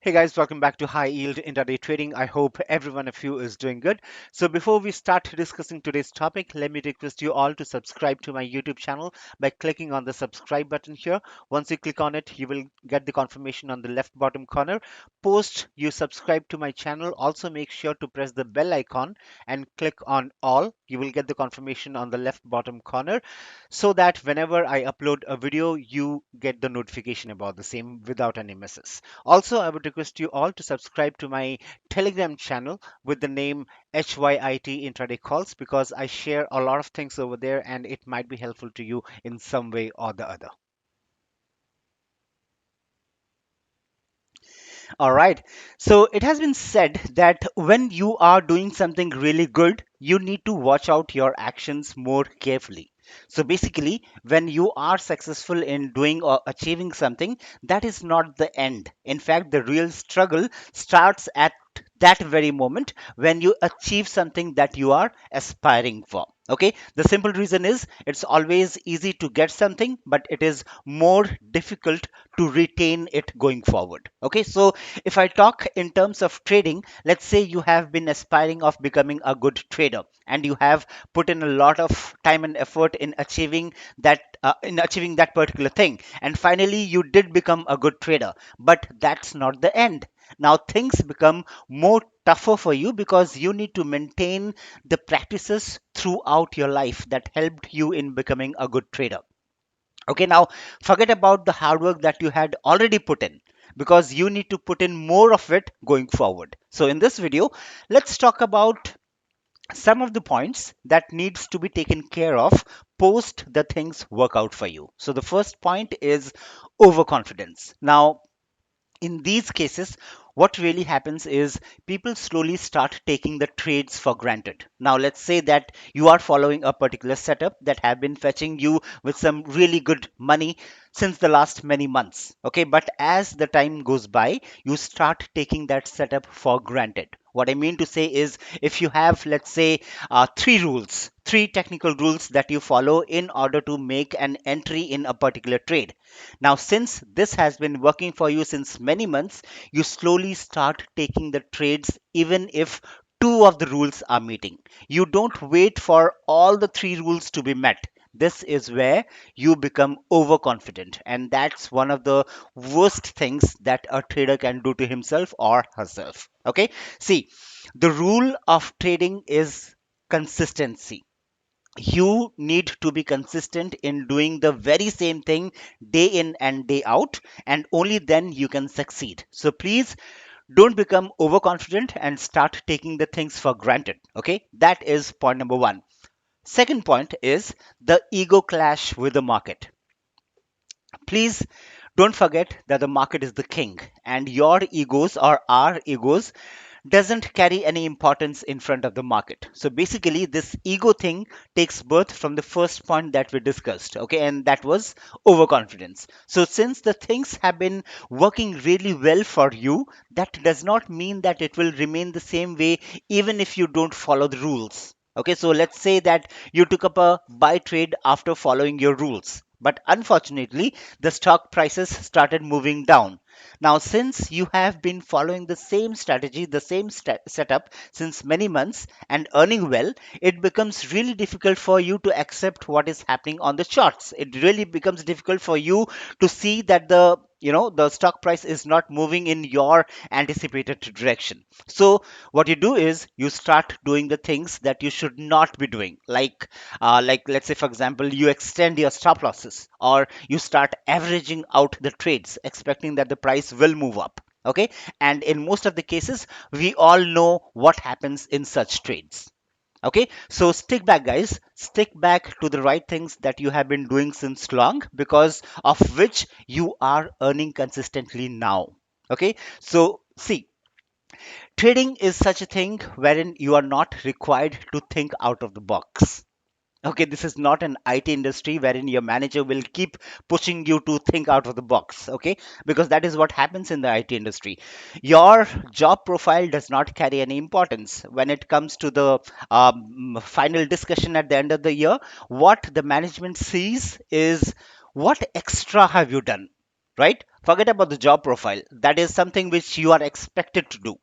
Hey guys, welcome back to High Yield Intraday Trading. I hope every one of you is doing good. So before we start discussing today's topic, let me request you all to subscribe to my YouTube channel by clicking on the subscribe button here. Once you click on it, you will get the confirmation on the left bottom corner. Post you subscribe to my channel, also make sure to press the bell icon and click on all. You will get the confirmation on the left bottom corner so that whenever I upload a video, you get the notification about the same without any misses. Also, I would request you all to subscribe to my Telegram channel with the name HYIT Intraday Calls because I share a lot of things over there and it might be helpful to you in some way or the other. All right. So it has been said that when you are doing something really good, you need to watch out your actions more carefully. So basically, when you are successful in doing or achieving something, that is not the end. In fact, the real struggle starts at that very moment when you achieve something that you are aspiring for. Okay, the simple reason is it's always easy to get something, but it is more difficult to retain it going forward. Okay, so if I talk in terms of trading, let's say you have been aspiring of becoming a good trader and you have put in a lot of time and effort in achieving that particular thing, and finally you did become a good trader, but that's not the end. Now things become more tougher for you because you need to maintain the practices throughout your life that helped you in becoming a good trader. Okay, now forget about the hard work that you had already put in because you need to put in more of it going forward. So in this video, let's talk about some of the points that needs to be taken care of post the things work out for you. So the first point is overconfidence. Now in these cases, what really happens is people slowly start taking the trades for granted. Now let's say that you are following a particular setup that have been fetching you with some really good money since the last many months. Okay, but as the time goes by, you start taking that setup for granted. What I mean to say is, if you have, let's say, three technical rules that you follow in order to make an entry in a particular trade. Now, since this has been working for you since many months, you slowly start taking the trades even if two of the rules are meeting. You don't wait for all the three rules to be met. This is where you become overconfident, and that's one of the worst things that a trader can do to himself or herself. Okay, see, the rule of trading is consistency. You need to be consistent in doing the very same thing day in and day out, and only then you can succeed. So please don't become overconfident and start taking the things for granted. Okay, that is point number one. Second point is the ego clash with the market. Please don't forget that the market is the king and your egos or our egos doesn't carry any importance in front of the market. So basically, this ego thing takes birth from the first point that we discussed, okay, and that was overconfidence. So since the things have been working really well for you, that does not mean that it will remain the same way even if you don't follow the rules. Okay, so let's say that you took up a buy trade after following your rules. But unfortunately, the stock prices started moving down. Now, since you have been following the same strategy, the same setup since many months and earning well, it becomes really difficult for you to accept what is happening on the charts. It really becomes difficult for you to see that the stock price is not moving in your anticipated direction. So what you do is you start doing the things that you should not be doing, like let's say for example you extend your stop losses or you start averaging out the trades expecting that the price will move up. Okay, and in most of the cases we all know what happens in such trades. Okay, so stick back guys, stick back to the right things that you have been doing since long, because of which you are earning consistently now. Okay, so see, trading is such a thing wherein you are not required to think out of the box. Okay, this is not an IT industry wherein your manager will keep pushing you to think out of the box. Okay, because that is what happens in the IT industry. Your job profile does not carry any importance when it comes to the final discussion at the end of the year. What the management sees is what extra have you done. right? Forget about the job profile. That is something which you are expected to do.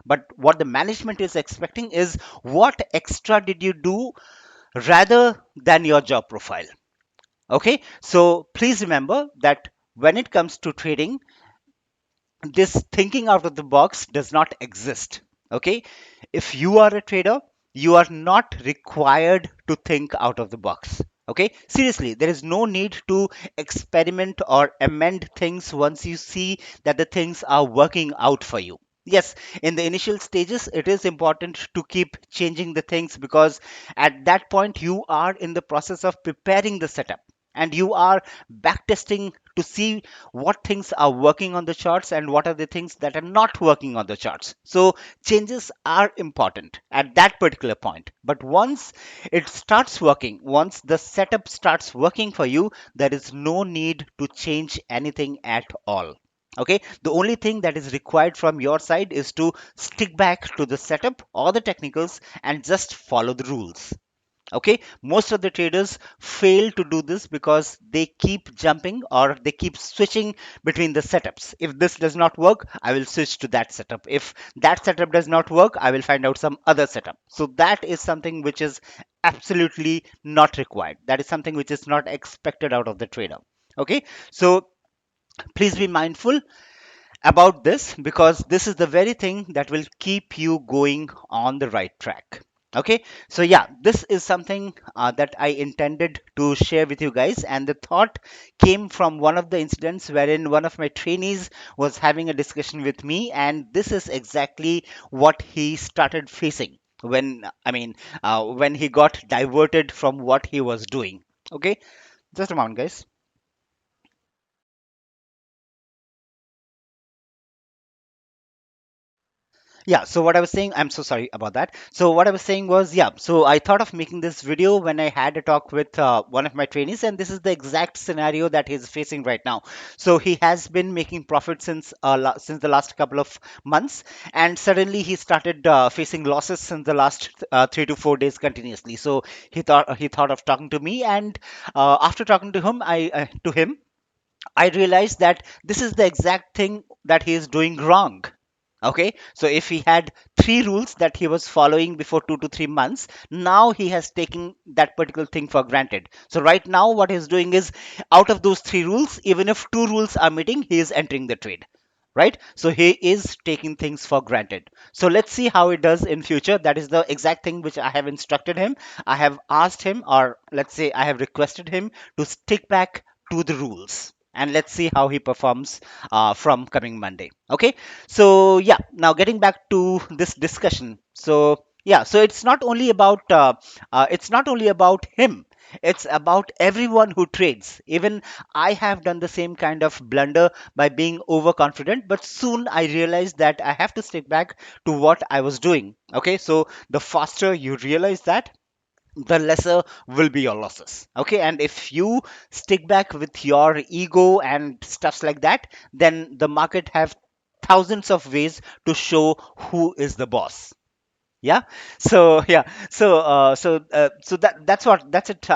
But what the management is expecting is what extra did you do rather than your job profile. Okay, so please remember that when it comes to trading, this thinking out of the box does not exist. Okay, if you are a trader, you are not required to think out of the box. Okay, seriously, there is no need to experiment or amend things once you see that the things are working out for you. Yes, in the initial stages it is important to keep changing the things, because at that point you are in the process of preparing the setup and you are backtesting to see what things are working on the charts and what are the things that are not working on the charts. So changes are important at that particular point. But once it starts working, once the setup starts working for you, there is no need to change anything at all. Okay, the only thing that is required from your side is to stick back to the setup or the technicals and just follow the rules. Okay, most of the traders fail to do this because they keep jumping or they keep switching between the setups. If this does not work, I will switch to that setup. If that setup does not work, I will find out some other setup. So that is something which is absolutely not required. That is something which is not expected out of the trader. Okay, so please be mindful about this, because this is the very thing that will keep you going on the right track. Okay, so yeah, this is something that I intended to share with you guys, and the thought came from one of the incidents wherein one of my trainees was having a discussion with me, and this is exactly what he started facing when when he got diverted from what he was doing. Okay, just a moment, guys. Yeah, so what I was saying, I'm so sorry about that. So what I was saying was, yeah, so I thought of making this video when I had a talk with one of my trainees, and this is the exact scenario that he's facing right now. So he has been making profit since the last couple of months, and suddenly he started facing losses since the last 3 to 4 days continuously. So he thought of talking to me, and after talking to him, I realized that this is the exact thing that he is doing wrong. Okay, so if he had three rules that he was following before 2 to 3 months, now he has taken that particular thing for granted. So right now, what he's doing is, out of those three rules, even if two rules are meeting, he is entering the trade. Right, so he is taking things for granted. So let's see how it does in future. That is the exact thing which I have instructed him. I have asked him, or let's say I have requested him, to stick back to the rules, and let's see how he performs from coming Monday. Okay, so yeah, now getting back to this discussion. So yeah, so it's not only about him, it's about everyone who trades. Even I have done the same kind of blunder by being overconfident, but soon I realized that I have to stick back to what I was doing. Okay, so the faster you realize that, the lesser will be your losses. Okay, and if you stick back with your ego and stuffs like that, then the market have thousands of ways to show who is the boss. Yeah, so yeah, so that's it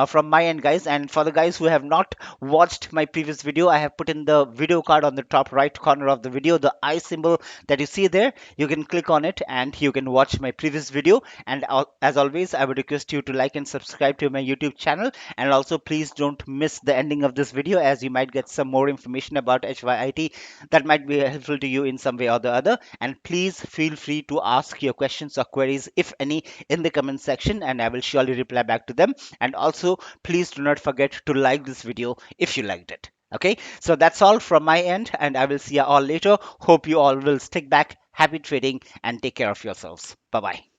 from my end, guys. And for the guys who have not watched my previous video, I have put in the video card on the top right corner of the video, the eye symbol that you see there. You can click on it and you can watch my previous video. And as always, I would request you to like and subscribe to my YouTube channel, and also please don't miss the ending of this video, as you might get some more information about HYIT that might be helpful to you in some way or the other. And please feel free to ask your questions or queries, if any, in the comment section, and I will surely reply back to them. And also, please do not forget to like this video if you liked it. Okay, so that's all from my end, and I will see you all later. Hope you all will stick back. Happy trading and take care of yourselves. Bye bye.